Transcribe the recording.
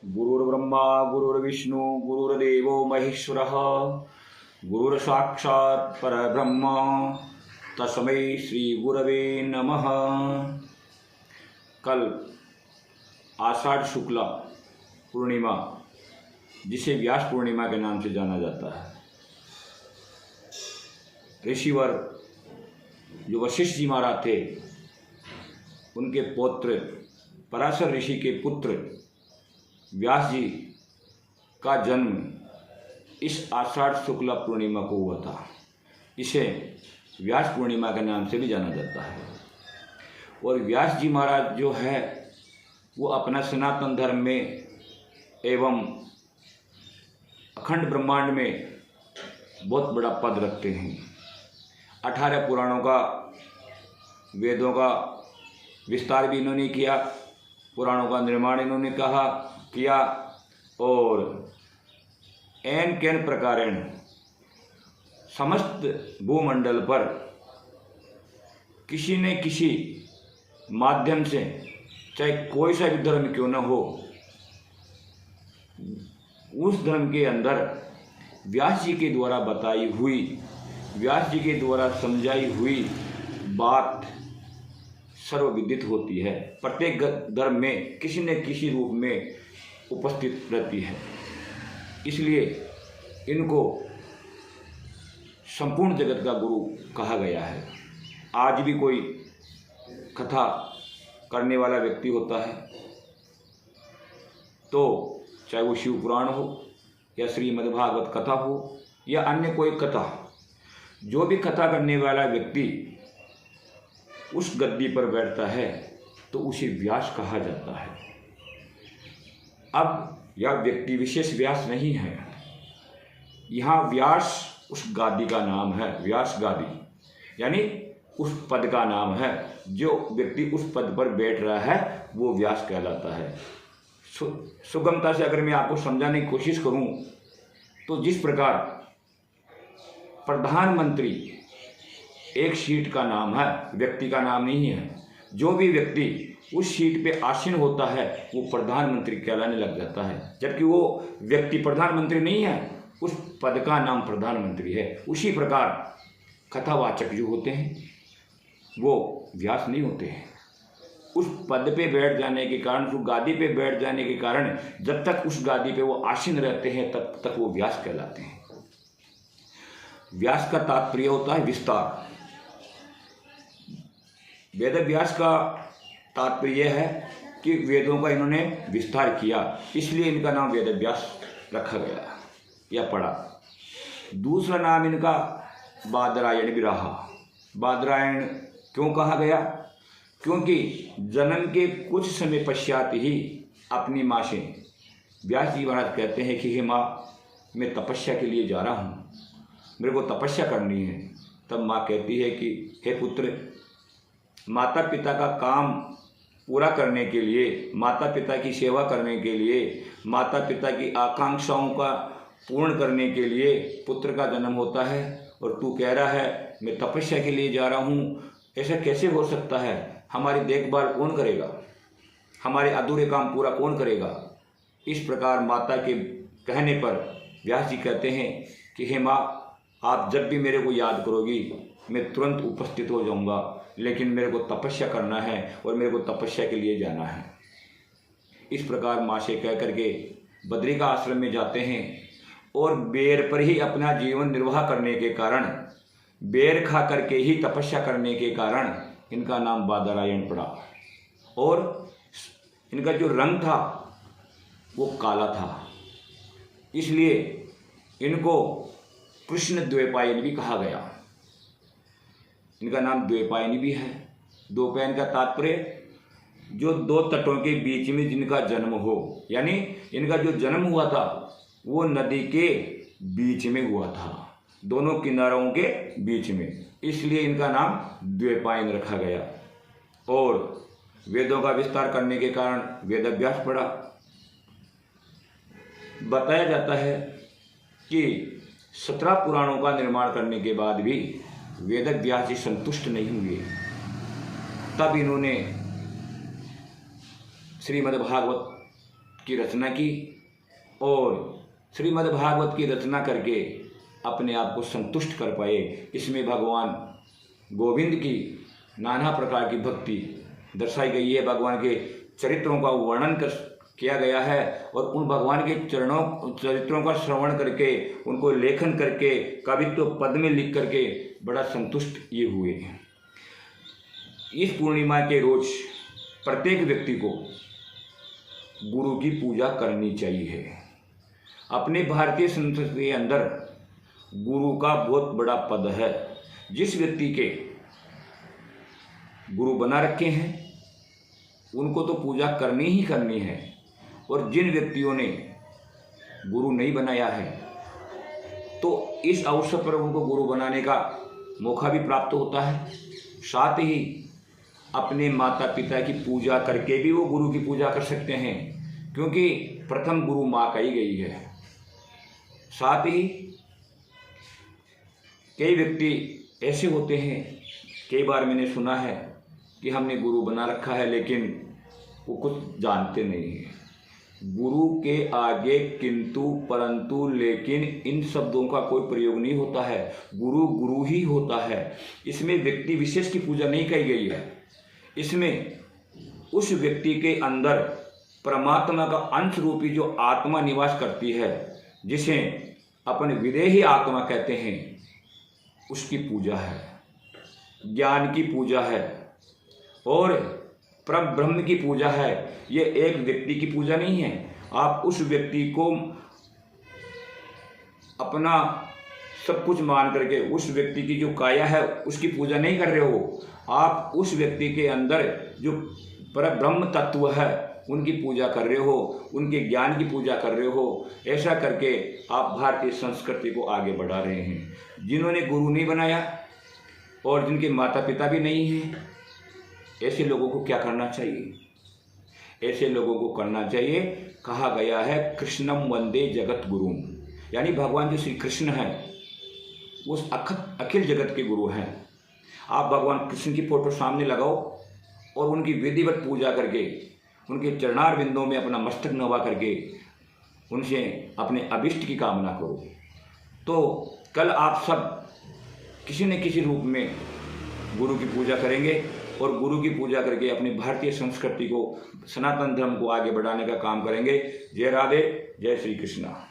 गुरुर्ब्रह्मा गुरुर्विष्णु गुरुर्देवो महेश्वरः गुरुर्साक्षात् परब्रह्म तस्मै श्री गुरवे नमः। कल आषाढ़ शुक्ला पूर्णिमा, जिसे व्यास पूर्णिमा के नाम से जाना जाता है, ऋषिवर जो वशिष्ठ जी महाराज थे, उनके पौत्र पराशर ऋषि के पुत्र व्यास जी का जन्म इस आषाढ़ शुक्ला पूर्णिमा को हुआ था। इसे व्यास पूर्णिमा के नाम से भी जाना जाता है। और व्यास जी महाराज जो है वो अपना सनातन धर्म में एवं अखंड ब्रह्मांड में बहुत बड़ा पद रखते हैं। 18 पुराणों का, वेदों का विस्तार भी इन्होंने किया, पुराणों का निर्माण इन्होंने किया और एन कैन प्रकारेण समस्त भूमंडल पर किसी न किसी माध्यम से, चाहे कोई सा भी धर्म क्यों न हो, उस धर्म के अंदर व्यास जी के द्वारा बताई हुई, व्यास जी के द्वारा समझाई हुई बात सर्वविदित होती है। प्रत्येक धर्म में किसी न किसी रूप में उपस्थित रहती है। इसलिए इनको संपूर्ण जगत का गुरु कहा गया है। आज भी कोई कथा करने वाला व्यक्ति होता है तो चाहे वो शिव पुराण हो या श्रीमद् भागवत कथा हो या अन्य कोई कथा, जो भी कथा करने वाला व्यक्ति उस गद्दी पर बैठता है तो उसे व्यास कहा जाता है। अब यह व्यक्ति विशेष व्यास नहीं है, यहाँ व्यास उस गादी का नाम है। व्यास गादी यानी उस पद का नाम है। जो व्यक्ति उस पद पर बैठ रहा है वो व्यास कहलाता है। सुगमता से अगर मैं आपको समझाने की कोशिश करूं तो जिस प्रकार प्रधानमंत्री एक सीट का नाम है, व्यक्ति का नाम नहीं है। जो भी व्यक्ति उस सीट पे आसीन होता है वो प्रधानमंत्री कहलाने लग जाता है, जबकि वो व्यक्ति प्रधानमंत्री नहीं है, उस पद का नाम प्रधानमंत्री है। उसी प्रकार कथावाचक जो होते हैं वो व्यास नहीं होते हैं। उस पद पे बैठ जाने के कारण, उस गादी पे बैठ जाने के कारण, जब तक उस गादी पे वो आसीन रहते हैं तब तक वो व्यास कहलाते हैं। व्यास का तात्पर्य होता है विस्तार। वेद व्यास का तात्पर्य है कि वेदों का इन्होंने विस्तार किया, इसलिए इनका नाम वेद व्यास रखा गया या पड़ा। दूसरा नाम इनका बादरायण भी रहा। बादरायण क्यों कहा गया? क्योंकि जन्म के कुछ समय पश्चात ही अपनी माँ से व्यास जी महाराज कहते हैं कि हे माँ, मैं तपस्या के लिए जा रहा हूँ, मेरे को तपस्या करनी है। तब माँ कहती है कि हे पुत्र, माता पिता का काम पूरा करने के लिए, माता पिता की सेवा करने के लिए, माता पिता की आकांक्षाओं का पूर्ण करने के लिए पुत्र का जन्म होता है, और तू कह रहा है मैं तपस्या के लिए जा रहा हूँ। ऐसा कैसे हो सकता है? हमारी देखभाल कौन करेगा? हमारे अधूरे काम पूरा कौन करेगा? इस प्रकार माता के कहने पर व्यास जी कहते हैं कि हे माँ, आप जब भी मेरे को याद करोगी मैं तुरंत उपस्थित हो जाऊंगा, लेकिन मेरे को तपस्या करना है और मेरे को तपस्या के लिए जाना है। इस प्रकार माँ से कह करके बद्री का आश्रम में जाते हैं और बेर पर ही अपना जीवन निर्वाह करने के कारण, बेर खा करके ही तपस्या करने के कारण इनका नाम बादरायण पड़ा। और इनका जो रंग था वो काला था, इसलिए इनको कृष्ण द्वैपायन भी कहा गया। इनका नाम द्वैपायनी भी है। द्वैपायन का तात्पर्य जो दो तटों के बीच में जिनका जन्म हो, यानी इनका जो जन्म हुआ था वो नदी के बीच में हुआ था, दोनों किनारों के बीच में, इसलिए इनका नाम द्वैपायन रखा गया। और वेदों का विस्तार करने के कारण वेद व्यास पड़ा। बताया जाता है कि 17 पुराणों का निर्माण करने के बाद भी वेद व्यास जी संतुष्ट नहीं हुए। तब इन्होंने श्रीमद् भागवत की रचना की और श्रीमद् भागवत की रचना करके अपने आप को संतुष्ट कर पाए। इसमें भगवान गोविंद की नाना प्रकार की भक्ति दर्शाई गई है, भगवान के चरित्रों का वर्णन किया गया है और उन भगवान के चरित्रों का श्रवण करके उनको लेखन करके कवित्व पद में लिख करके बड़ा संतुष्ट ये हुए। इस पूर्णिमा के रोज प्रत्येक व्यक्ति को गुरु की पूजा करनी चाहिए। अपने भारतीय संस्कृति के अंदर गुरु का बहुत बड़ा पद है। जिस व्यक्ति के गुरु बना रखे हैं उनको तो पूजा करनी ही करनी है, और जिन व्यक्तियों ने गुरु नहीं बनाया है तो इस अवसर पर उनको गुरु बनाने का मौका भी प्राप्त होता है। साथ ही अपने माता पिता की पूजा करके भी वो गुरु की पूजा कर सकते हैं, क्योंकि प्रथम गुरु माँ कही गई है। साथ ही कई व्यक्ति ऐसे होते हैं, कई बार मैंने सुना है कि हमने गुरु बना रखा है लेकिन वो कुछ जानते नहीं हैं। गुरु के आगे किंतु परंतु लेकिन इन शब्दों का कोई प्रयोग नहीं होता है। गुरु गुरु ही होता है। इसमें व्यक्ति विशेष की पूजा नहीं कही गई है। इसमें उस व्यक्ति के अंदर परमात्मा का अंश रूपी जो आत्मा निवास करती है, जिसे अपन विदेही आत्मा कहते हैं, उसकी पूजा है, ज्ञान की पूजा है और परम ब्रह्म की पूजा है। ये एक व्यक्ति की पूजा नहीं है। आप उस व्यक्ति को अपना सब कुछ मान करके उस व्यक्ति की जो काया है उसकी पूजा नहीं कर रहे हो। आप उस व्यक्ति के अंदर जो पर ब्रह्म तत्व है उनकी पूजा कर रहे हो, उनके ज्ञान की पूजा कर रहे हो। ऐसा करके आप भारतीय संस्कृति को आगे बढ़ा रहे हैं। जिन्होंने गुरु नहीं बनाया और जिनके माता पिता भी नहीं हैं, ऐसे लोगों को क्या करना चाहिए? ऐसे लोगों को करना चाहिए, कहा गया है कृष्णम वंदे जगत गुरुम, यानी भगवान जो श्री कृष्ण हैं वो अखिल जगत के गुरु हैं। आप भगवान कृष्ण की फोटो सामने लगाओ और उनकी विधिवत पूजा करके उनके चरणार बिंदों में अपना मस्तक नवा करके उनसे अपने अभिष्ट की कामना करो, तो कल आप सब किसी न किसी रूप में गुरु की पूजा करेंगे और गुरु की पूजा करके अपनी भारतीय संस्कृति को, सनातन धर्म को आगे बढ़ाने का काम करेंगे। जय राधे, जय श्री कृष्णा।